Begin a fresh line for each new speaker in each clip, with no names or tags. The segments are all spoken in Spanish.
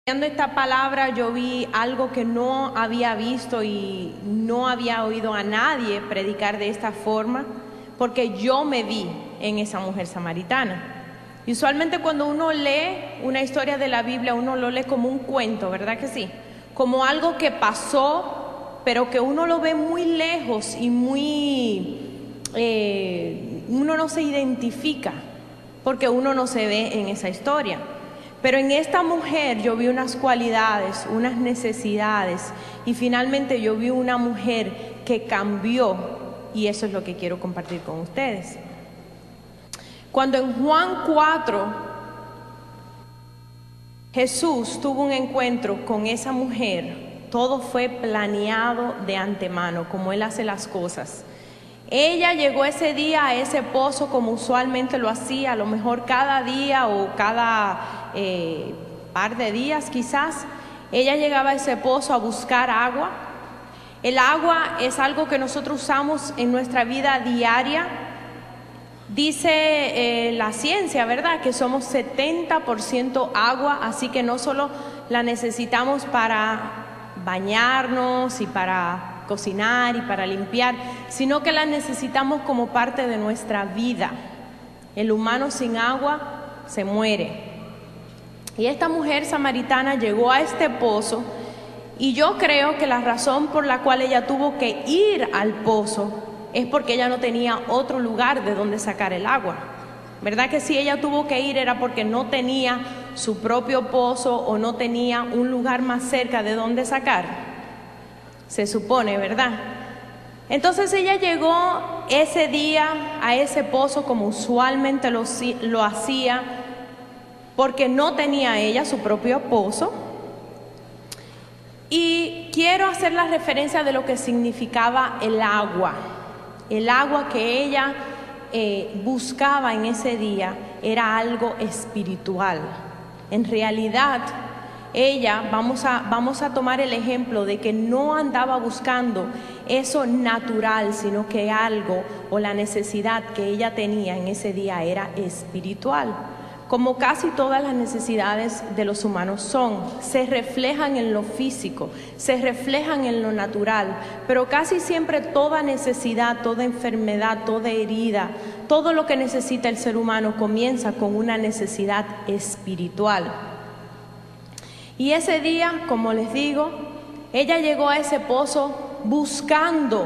Esta palabra yo vi algo que no había visto y no había oído a nadie predicar de esta forma, porque yo me vi en esa mujer samaritana. Y usualmente cuando uno lee una historia de la Biblia, uno lo lee como un cuento, ¿verdad que sí? Como algo que pasó, pero que uno lo ve muy lejos y uno no se identifica, porque uno no se ve en esa historia. Pero en esta mujer yo vi unas cualidades, unas necesidades, y finalmente yo vi una mujer que cambió, y eso es lo que quiero compartir con ustedes. Cuando en Juan 4 Jesús tuvo un encuentro con esa mujer, todo fue planeado de antemano, como Él hace las cosas. Ella llegó ese día a ese pozo como usualmente lo hacía, a lo mejor cada día o cada par de días quizás. Ella llegaba a ese pozo a buscar agua. El agua es algo que nosotros usamos en nuestra vida diaria. Dice la ciencia, ¿verdad?, que somos 70% agua, así que no solo la necesitamos para bañarnos y para cocinar y para limpiar, sino que la necesitamos como parte de nuestra vida. El humano sin agua se muere. Y esta mujer samaritana llegó a este pozo, y yo creo que la razón por la cual ella tuvo que ir al pozo es porque ella no tenía otro lugar de donde sacar el agua. ¿Verdad que si ella tuvo que ir era porque no tenía su propio pozo o no tenía un lugar más cerca de donde sacar? Se supone, ¿verdad? Entonces ella llegó ese día a ese pozo como usualmente lo hacía, porque no tenía ella su propio pozo. Y quiero hacer la referencia de lo que significaba el agua. El agua que ella buscaba en ese día era algo espiritual. En realidad, ella, vamos a tomar el ejemplo de que no andaba buscando eso natural, sino que algo o la necesidad que ella tenía en ese día era espiritual. Como casi todas las necesidades de los humanos se reflejan en lo físico, se reflejan en lo natural, pero casi siempre toda necesidad, toda enfermedad, toda herida, todo lo que necesita el ser humano comienza con una necesidad espiritual. Y ese día, como les digo, ella llegó a ese pozo buscando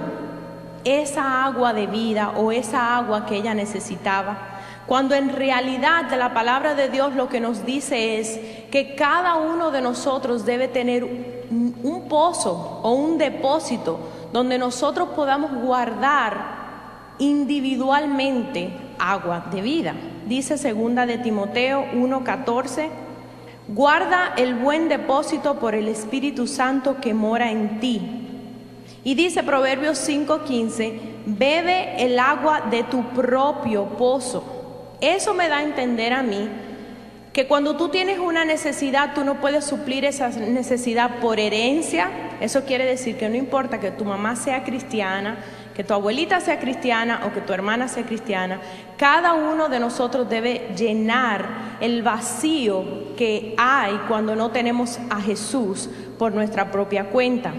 esa agua de vida o esa agua que ella necesitaba, cuando en realidad de la palabra de Dios lo que nos dice es que cada uno de nosotros debe tener un pozo o un depósito donde nosotros podamos guardar individualmente agua de vida. Dice 2 de Timoteo 1:14, guarda el buen depósito por el Espíritu Santo que mora en ti. Y dice Proverbios 5:15, bebe el agua de tu propio pozo. Eso me da a entender a mí que cuando tú tienes una necesidad, tú no puedes suplir esa necesidad por herencia. Eso quiere decir que no importa que tu mamá sea cristiana, que tu abuelita sea cristiana o que tu hermana sea cristiana, cada uno de nosotros debe llenar el vacío que hay cuando no tenemos a Jesús por nuestra propia cuenta.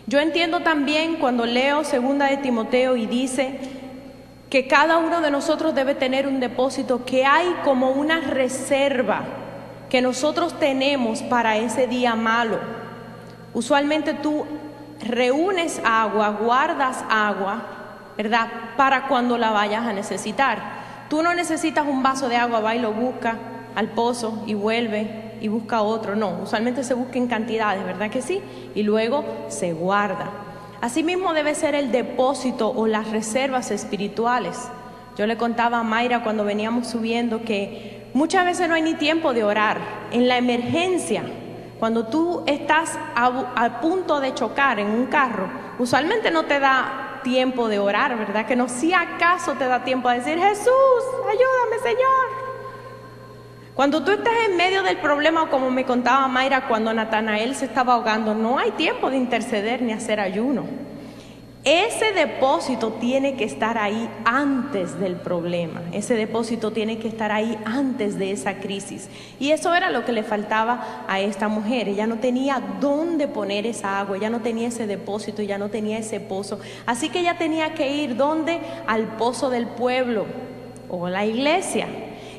Yo entiendo también cuando leo 2 de Timoteo y dice que cada uno de nosotros debe tener un depósito, que hay como una reserva que nosotros tenemos para ese día malo. Usualmente tú reúnes agua, guardas agua, ¿verdad?, para cuando la vayas a necesitar. Tú no necesitas un vaso de agua, va y lo busca al pozo y vuelve y busca otro. No, usualmente se busca en cantidades, ¿verdad que sí? Y luego se guarda. Asimismo debe ser el depósito o las reservas espirituales. Yo le contaba a Mayra cuando veníamos subiendo que muchas veces no hay ni tiempo de orar. En la emergencia, cuando tú estás a punto de chocar en un carro, usualmente no te da tiempo de orar, ¿verdad? Que no, si acaso te da tiempo a decir, Jesús, ayúdame, Señor. Cuando tú estás en medio del problema, como me contaba Mayra, cuando Natanael se estaba ahogando, no hay tiempo de interceder ni hacer ayuno. Ese depósito tiene que estar ahí antes del problema. Ese depósito tiene que estar ahí antes de esa crisis. Y eso era lo que le faltaba a esta mujer. Ella no tenía dónde poner esa agua, ella no tenía ese depósito, ella no tenía ese pozo. Así que ella tenía que ir, ¿dónde? Al pozo del pueblo o la iglesia.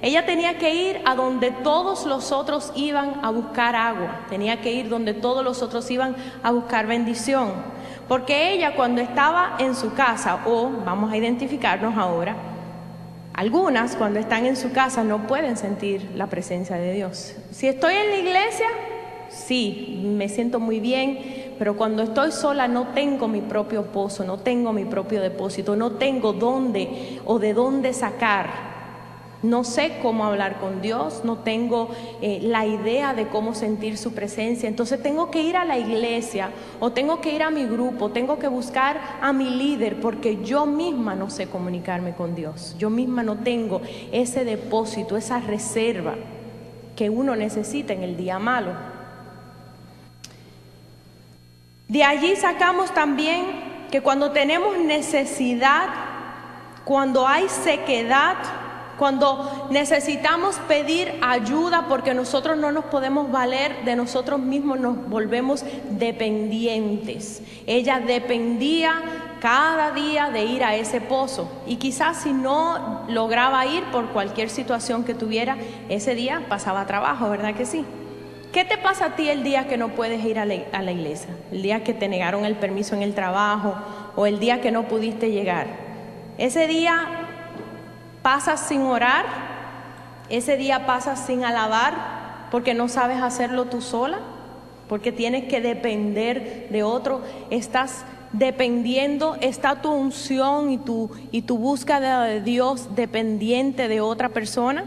Ella tenía que ir a donde todos los otros iban a buscar agua. Tenía que ir donde todos los otros iban a buscar bendición. Porque ella, cuando estaba en su casa, o vamos a identificarnos ahora, algunas cuando están en su casa no pueden sentir la presencia de Dios. Si estoy en la iglesia, sí, me siento muy bien, pero cuando estoy sola no tengo mi propio pozo, no tengo mi propio depósito, no tengo dónde o de dónde sacar. No sé cómo hablar con Dios, no tengo la idea de cómo sentir su presencia. Entonces tengo que ir a la iglesia o tengo que ir a mi grupo, tengo que buscar a mi líder porque yo misma no sé comunicarme con Dios. Yo misma no tengo ese depósito, esa reserva que uno necesita en el día malo. De allí sacamos también que cuando tenemos necesidad, cuando hay sequedad, cuando necesitamos pedir ayuda porque nosotros no nos podemos valer de nosotros mismos, nos volvemos dependientes. Ella dependía cada día de ir a ese pozo y quizás si no lograba ir por cualquier situación que tuviera, ese día pasaba trabajo, ¿verdad que sí? ¿Qué te pasa a ti el día que no puedes ir a la iglesia? El día que te negaron el permiso en el trabajo o el día que no pudiste llegar. Ese día pasas sin orar, ese día pasas sin alabar porque no sabes hacerlo tú sola, porque tienes que depender de otro, estás dependiendo, está tu unción y tu búsqueda de Dios dependiente de otra persona.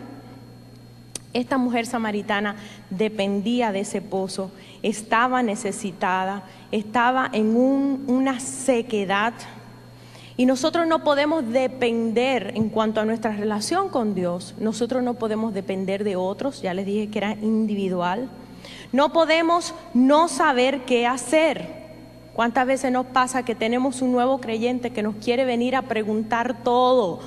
Esta mujer samaritana dependía de ese pozo, estaba necesitada, estaba en una sequedad. Y nosotros no podemos depender en cuanto a nuestra relación con Dios. Nosotros no podemos depender de otros, ya les dije que era individual. No podemos no saber qué hacer. ¿Cuántas veces nos pasa que tenemos un nuevo creyente que nos quiere venir a preguntar todo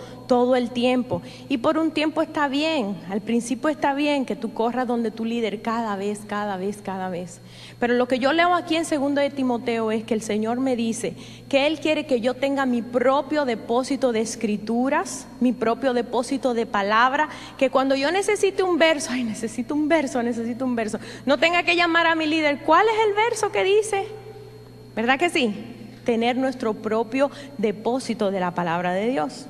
el tiempo? Y por un tiempo está bien, al principio está bien que tú corras donde tu líder cada vez. Pero lo que yo leo aquí en 2 de Timoteo es que el Señor me dice que Él quiere que yo tenga mi propio depósito de escrituras, mi propio depósito de palabra, que cuando yo necesite un verso, necesito un verso, no tenga que llamar a mi líder, ¿cuál es el verso que dice? ¿Verdad que sí? Tener nuestro propio depósito de la palabra de Dios.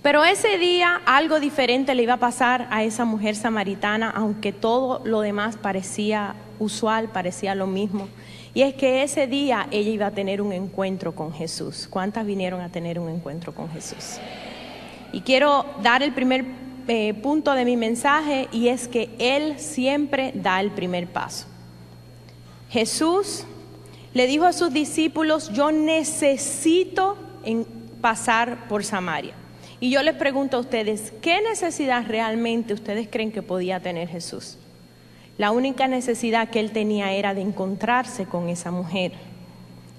Pero ese día algo diferente le iba a pasar a esa mujer samaritana, aunque todo lo demás parecía usual, parecía lo mismo. Y es que ese día ella iba a tener un encuentro con Jesús. ¿Cuántas vinieron a tener un encuentro con Jesús? Y quiero dar el primer punto de mi mensaje, y es que Él siempre da el primer paso. Jesús le dijo a sus discípulos: yo necesito pasar por Samaria. Y yo les pregunto a ustedes, ¿qué necesidad realmente ustedes creen que podía tener Jesús? La única necesidad que Él tenía era de encontrarse con esa mujer.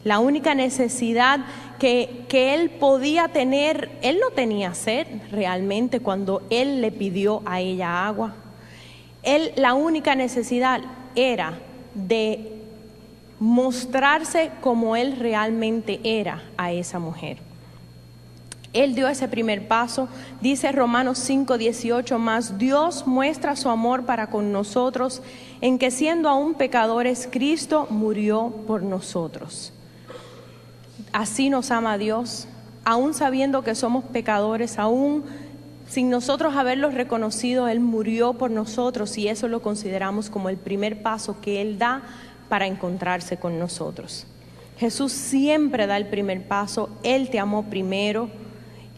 La única necesidad que Él podía tener, Él no tenía sed realmente cuando Él le pidió a ella agua. La única necesidad era de mostrarse como Él realmente era a esa mujer. Él dio ese primer paso. Dice Romanos 5:18, mas Dios muestra su amor para con nosotros en que siendo aún pecadores, Cristo murió por nosotros. Así nos ama Dios, aún sabiendo que somos pecadores, aún sin nosotros haberlo reconocido, Él murió por nosotros, y eso lo consideramos como el primer paso que Él da para encontrarse con nosotros. Jesús siempre da el primer paso. Él te amó primero.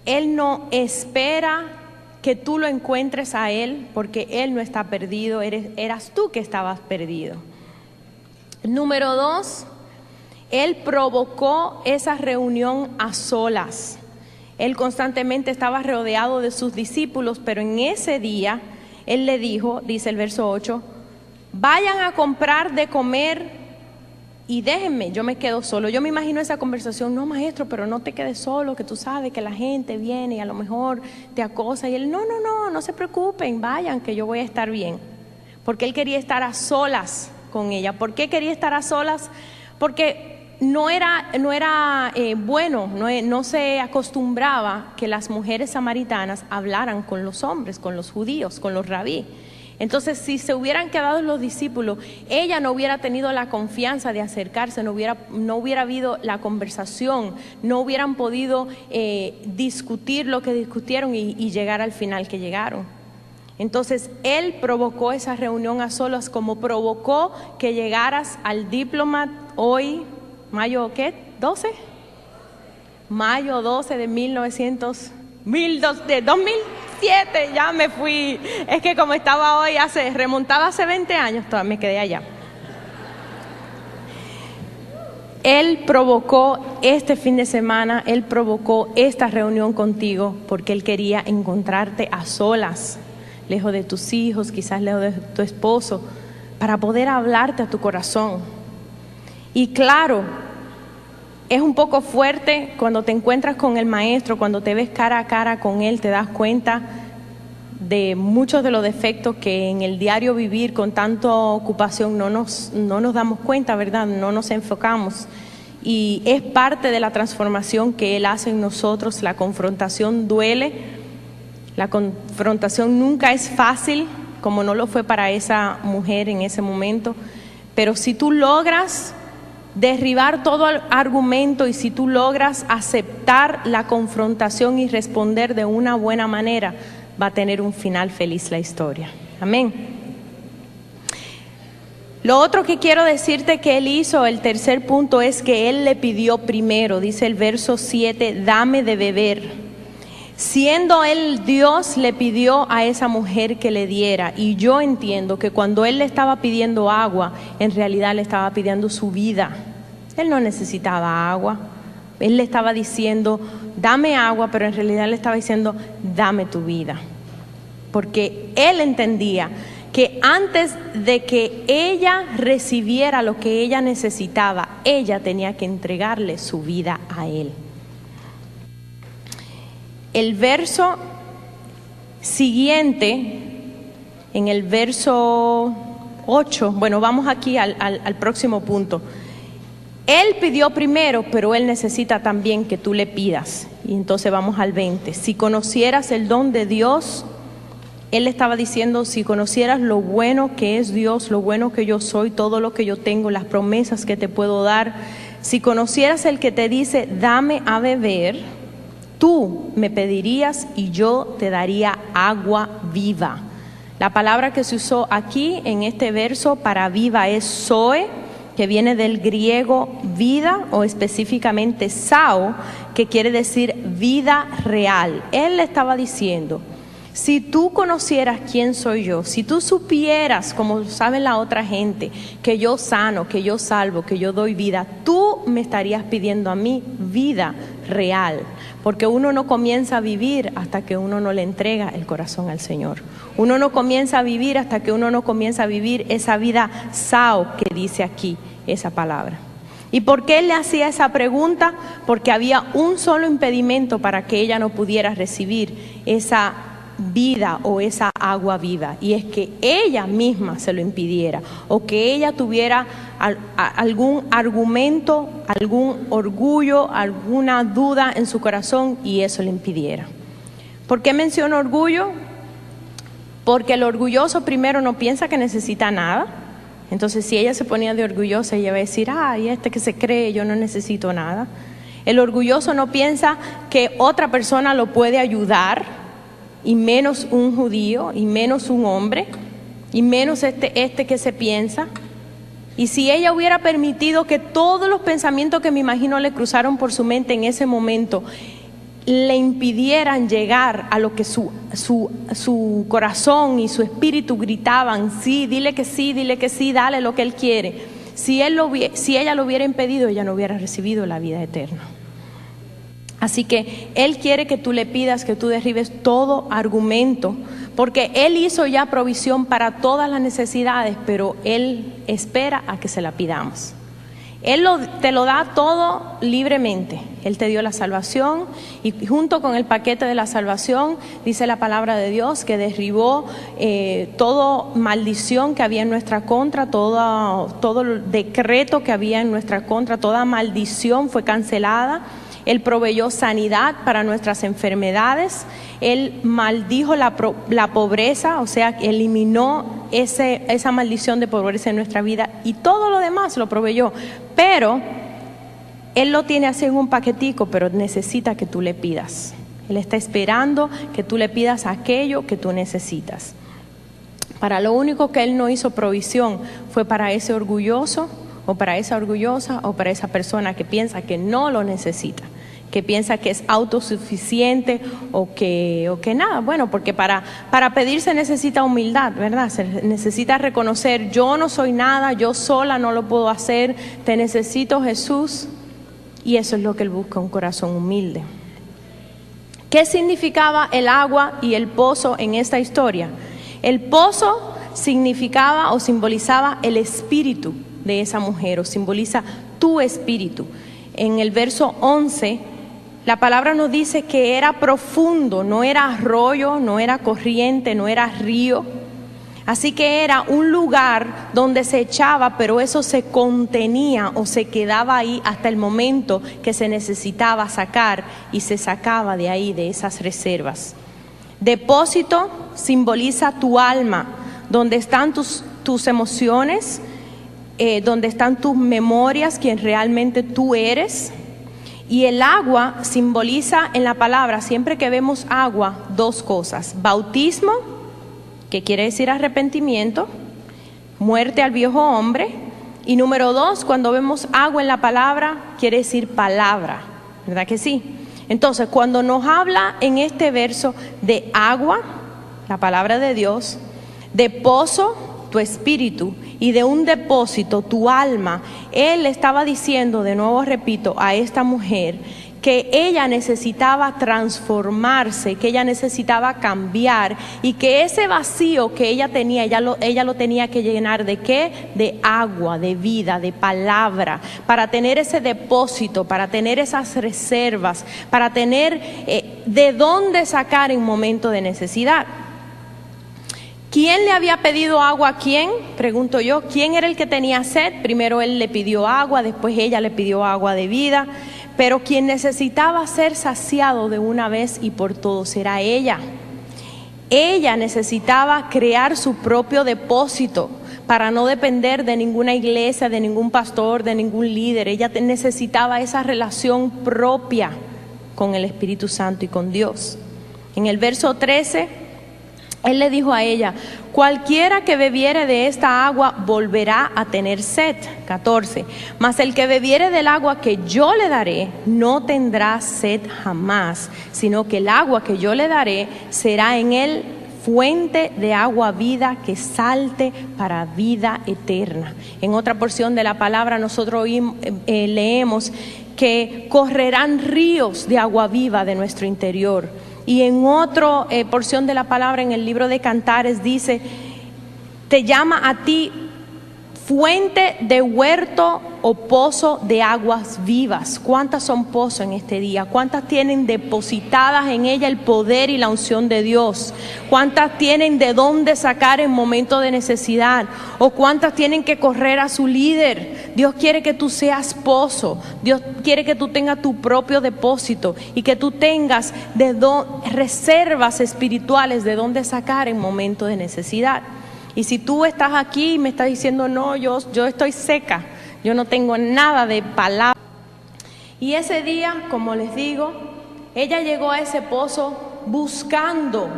Él no espera que tú lo encuentres a Él, porque Él no está perdido, eras tú que estabas perdido. Número 2, Él provocó esa reunión a solas. Él constantemente estaba rodeado de sus discípulos, pero en ese día Él le dijo, dice el verso 8, vayan a comprar de comer y déjenme, yo me quedo solo. Yo me imagino esa conversación, no maestro, pero no te quedes solo, que tú sabes que la gente viene y a lo mejor te acosa. Y él, no se preocupen, vayan, que yo voy a estar bien. Porque él quería estar a solas con ella. ¿Por qué quería estar a solas? Porque no era bueno, no se acostumbraba que las mujeres samaritanas hablaran con los hombres, con los judíos, con los rabí. Entonces, si se hubieran quedado los discípulos, ella no hubiera tenido la confianza de acercarse, no hubiera habido la conversación, no hubieran podido discutir lo que discutieron y llegar al final que llegaron. Entonces, él provocó esa reunión a solas, como provocó que llegaras al Diplomat hoy, mayo, ¿qué? ¿12? Mayo 12 de 2007, ya me fui. Es que como estaba hoy, remontaba hace 20 años, todavía me quedé allá. Él provocó este fin de semana, él provocó esta reunión contigo porque él quería encontrarte a solas, lejos de tus hijos, quizás lejos de tu esposo, para poder hablarte a tu corazón. Y claro, es un poco fuerte cuando te encuentras con el maestro, cuando te ves cara a cara con él, te das cuenta de muchos de los defectos que en el diario vivir con tanta ocupación no nos damos cuenta, ¿verdad? No nos enfocamos. Y es parte de la transformación que él hace en nosotros. La confrontación duele. La confrontación nunca es fácil, como no lo fue para esa mujer en ese momento, pero si tú logras derribar todo argumento y si tú logras aceptar la confrontación y responder de una buena manera, va a tener un final feliz la historia. Amén. Lo otro que quiero decirte que él hizo, el tercer punto, es que él le pidió primero, dice el verso 7, dame de beber. Siendo él Dios, le pidió a esa mujer que le diera. Y yo entiendo que cuando él le estaba pidiendo agua, en realidad le estaba pidiendo su vida. Él no necesitaba agua. Él le estaba diciendo, dame agua, pero en realidad le estaba diciendo, dame tu vida. Porque él entendía que antes de que ella recibiera lo que ella necesitaba, ella tenía que entregarle su vida a él. El verso siguiente, en el verso 8, bueno, vamos aquí al próximo punto. Él pidió primero, pero él necesita también que tú le pidas. Y entonces vamos al 20. Si conocieras el don de Dios, él estaba diciendo, si conocieras lo bueno que es Dios, lo bueno que yo soy, todo lo que yo tengo, las promesas que te puedo dar, si conocieras el que te dice, dame a beber, tú me pedirías y yo te daría agua viva. La palabra que se usó aquí en este verso para viva es zoe, que viene del griego vida o específicamente sao, que quiere decir vida real. Él le estaba diciendo, si tú conocieras quién soy yo, si tú supieras, como sabe la otra gente, que yo sano, que yo salvo, que yo doy vida, tú me estarías pidiendo a mí vida real. Porque uno no comienza a vivir hasta que uno no le entrega el corazón al Señor. Uno no comienza a vivir hasta que uno no comienza a vivir esa vida sao que dice aquí esa palabra. ¿Y por qué él le hacía esa pregunta? Porque había un solo impedimento para que ella no pudiera recibir esa vida o esa agua viva, y es que ella misma se lo impidiera o que ella tuviera algún argumento, algún orgullo, alguna duda en su corazón y eso le impidiera. ¿Por qué menciono orgullo? Porque el orgulloso primero no piensa que necesita nada. Entonces si ella se ponía de orgullosa, ella va a decir, ay, este que se cree, yo no necesito nada. El orgulloso no piensa que otra persona lo puede ayudar, y menos un judío, y menos un hombre, y menos este que se piensa. Y si ella hubiera permitido que todos los pensamientos que me imagino le cruzaron por su mente en ese momento le impidieran llegar a lo que su corazón y su espíritu gritaban, sí, dile que sí, dale lo que él quiere. Si ella lo hubiera impedido, ella no hubiera recibido la vida eterna. Así que Él quiere que tú le pidas, que tú derribes todo argumento, porque Él hizo ya provisión para todas las necesidades, pero Él espera a que se la pidamos. Te lo da todo libremente. Él te dio la salvación y junto con el paquete de la salvación dice la palabra de Dios que derribó toda maldición que había en nuestra contra, todo decreto que había en nuestra contra, toda maldición fue cancelada. Él proveyó sanidad para nuestras enfermedades. Él maldijo la pobreza, o sea, eliminó esa maldición de pobreza en nuestra vida y todo lo demás lo proveyó. Pero Él lo tiene así en un paquetico, pero necesita que tú le pidas. Él está esperando que tú le pidas aquello que tú necesitas. Para lo único que Él no hizo provisión fue para ese orgulloso o para esa orgullosa o para esa persona que piensa que no lo necesita, que piensa que es autosuficiente o que nada. Bueno, porque para pedir se necesita humildad, ¿verdad? Se necesita reconocer, yo no soy nada, yo sola no lo puedo hacer, te necesito, Jesús. Y eso es lo que Él busca, un corazón humilde. ¿Qué significaba el agua y el pozo en esta historia? El pozo significaba o simbolizaba el espíritu de esa mujer, o simboliza tu espíritu. En el verso 11, la palabra nos dice que era profundo, no era arroyo, no era corriente, no era río. Así que era un lugar donde se echaba, pero eso se contenía o se quedaba ahí hasta el momento que se necesitaba sacar y se sacaba de ahí, de esas reservas. Depósito simboliza tu alma, donde están tus emociones, donde están tus memorias, quien realmente tú eres. Y el agua simboliza en la palabra, siempre que vemos agua, dos cosas: bautismo, que quiere decir arrepentimiento, muerte al viejo hombre, y número 2, cuando vemos agua en la palabra, quiere decir palabra, ¿verdad que sí? Entonces, cuando nos habla en este verso de agua, la palabra de Dios, de pozo, tu espíritu, y de un depósito, tu alma, Él estaba diciendo, de nuevo repito, a esta mujer que ella necesitaba transformarse, que ella necesitaba cambiar y que ese vacío que ella tenía, ella lo tenía que llenar ¿de qué? De agua, de vida, de palabra, para tener ese depósito, para tener esas reservas, para tener de dónde sacar en momento de necesidad. ¿Quién le había pedido agua a quién? Pregunto yo. ¿Quién era el que tenía sed? Primero él le pidió agua, después ella le pidió agua de vida. Pero quien necesitaba ser saciado de una vez y por todos era ella. Ella necesitaba crear su propio depósito para no depender de ninguna iglesia, de ningún pastor, de ningún líder. Ella necesitaba esa relación propia con el Espíritu Santo y con Dios. En el verso 13, Él le dijo a ella: cualquiera que bebiere de esta agua volverá a tener sed. 14, mas el que bebiere del agua que yo le daré no tendrá sed jamás, sino que el agua que yo le daré será en él fuente de agua viva que salte para vida eterna. En otra porción de la palabra nosotros leemos que correrán ríos de agua viva de nuestro interior. Y en otra porción de la palabra, en el libro de Cantares, dice: te llama a ti fuente de huerto o pozo de aguas vivas. ¿Cuántas son pozos en este día? ¿Cuántas tienen depositadas en ella el poder y la unción de Dios? ¿Cuántas tienen de dónde sacar en momento de necesidad? ¿O cuántas tienen que correr a su líder? Dios quiere que tú seas pozo. Dios quiere que tú tengas tu propio depósito y que tú tengas reservas espirituales de dónde sacar en momento de necesidad. Y si tú estás aquí y me estás diciendo: no, yo estoy seca, yo no tengo nada de palabra. Y ese día, como les digo, ella llegó a ese pozo buscando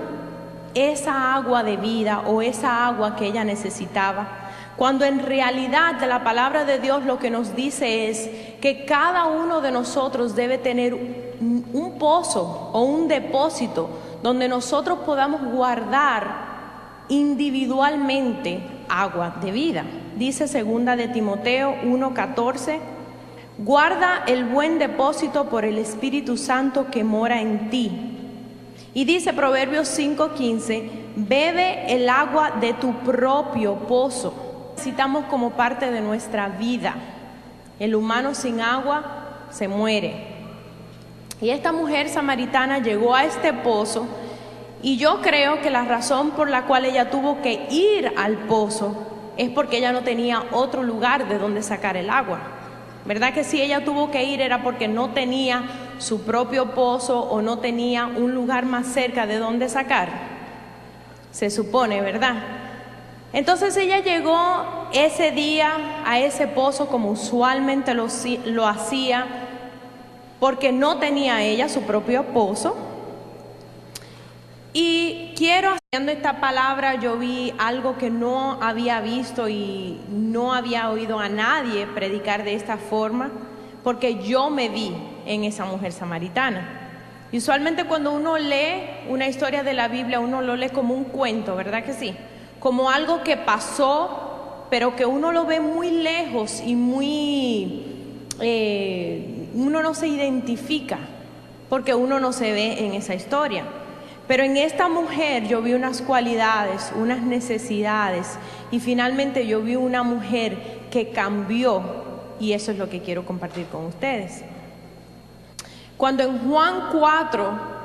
esa agua de vida o esa agua que ella necesitaba, cuando en realidad de la palabra de Dios lo que nos dice es que cada uno de nosotros debe tener un pozo o un depósito donde nosotros podamos guardar individualmente agua de vida. Dice 2 de Timoteo 1:14: guarda el buen depósito por el Espíritu Santo que mora en ti. Y dice Proverbios 5:15: bebe el agua de tu propio pozo. Necesitamos como parte de nuestra vida El humano sin agua se muere. Y esta mujer samaritana llegó a este pozo, y yo creo que la razón por la cual ella tuvo que ir al pozo es porque ella no tenía otro lugar de donde sacar el agua. ¿Verdad que si ella tuvo que ir era porque no tenía su propio pozo o no tenía un lugar más cerca de donde sacar? Se supone, ¿verdad? Entonces ella llegó ese día a ese pozo como usualmente lo hacía, porque no tenía ella su propio pozo. Y haciendo esta palabra, yo vi algo que no había visto y no había oído a nadie predicar de esta forma, porque yo me vi en esa mujer samaritana. Y usualmente cuando uno lee una historia de la Biblia, uno lo lee como un cuento, ¿verdad que sí? Como algo que pasó, pero que uno lo ve muy lejos y uno no se identifica, porque uno no se ve en esa historia. Pero en esta mujer yo vi unas cualidades, unas necesidades, y finalmente yo vi una mujer que cambió, y eso es lo que quiero compartir con ustedes. Cuando en Juan 4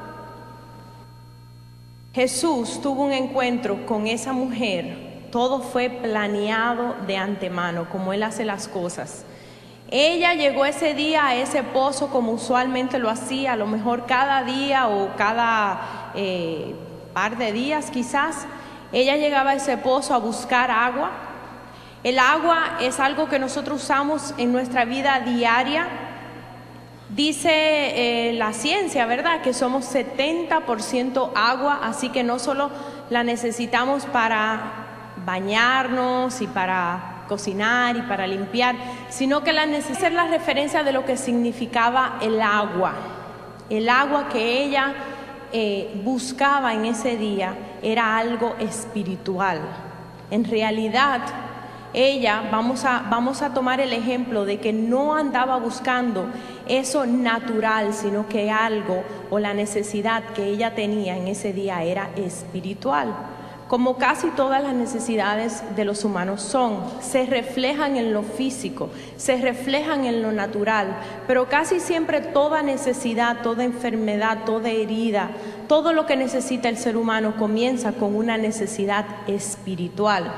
Jesús tuvo un encuentro con esa mujer, todo fue planeado de antemano, como Él hace las cosas. Ella llegó ese día a ese pozo como usualmente lo hacía, a lo mejor cada día o cada par de días quizás. Ella llegaba a ese pozo a buscar agua. El agua es algo que nosotros usamos en nuestra vida diaria. Dice la ciencia, ¿verdad?, que somos 70% agua, así que no solo la necesitamos para bañarnos y para cocinar y para limpiar, sino que hacer la referencia de lo que significaba el agua que ella buscaba en ese día era algo espiritual. En realidad ella, vamos a tomar el ejemplo de que no andaba buscando eso natural, sino que algo o la necesidad que ella tenía en ese día era espiritual. Como casi todas las necesidades de los humanos se reflejan en lo físico, se reflejan en lo natural, pero casi siempre toda necesidad, toda enfermedad, toda herida, todo lo que necesita el ser humano comienza con una necesidad espiritual.